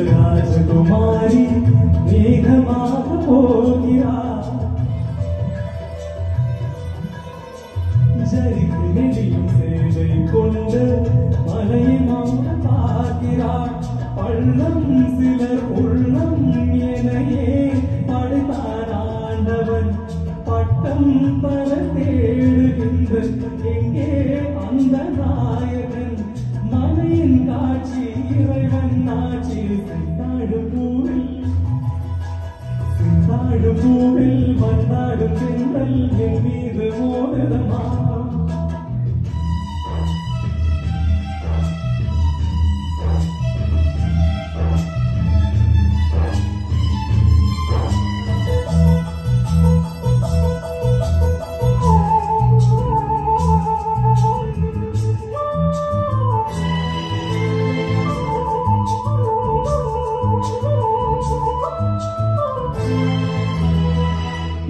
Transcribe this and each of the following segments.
राजकुमारी मेघमाग போகிறா ஜரிகளிலும் சேலை கொண்டு மலைமான் பார்க்கிறார் பள்ளம் சிலர் உள்ளம் எனையே படைத்தான் ஆண்டவன் பட்டம் பல தேடுகின்ற எங்கே அந்த நாயகன் மலையின் காட்சி இறைவன் ஆட்சி பூவில் வந்தாடும் பெண்கள் என் மீது ஓடுதமா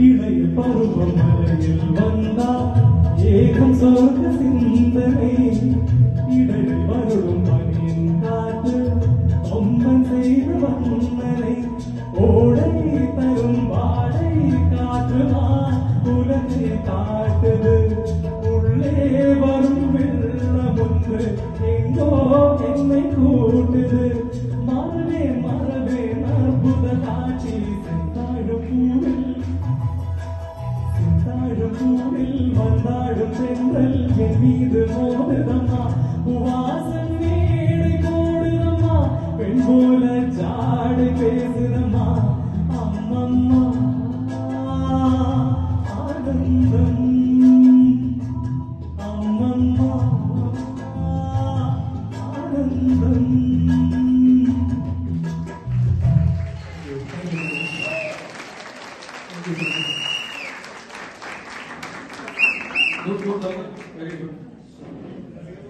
இளைய பருவம் மலையில் வந்தா ஏகம் சொர்க்க சிந்தனை இடரில் வருடும் பனியின் காற்று கொம்பன் செய்த வண்ணனை ஓடை தரும் வாடை காற்றுமா உலகை காட்டுது உள்ளே வரும் வெள்ளம் ஒன்று எங்கோ என்னை கூட்டுது மறவே மறவே அற்புத காட்சி பூவில் வந்தாடும் பெண்கள் என் மீது மோதுதம்மா வாசல் மேடை போடுதம்மா பெண் போல ஜாடு பேசுதம்மா அம்மம்மா ஆனந்தம் அம்மம்மா ஆனந்தம். Good, very good.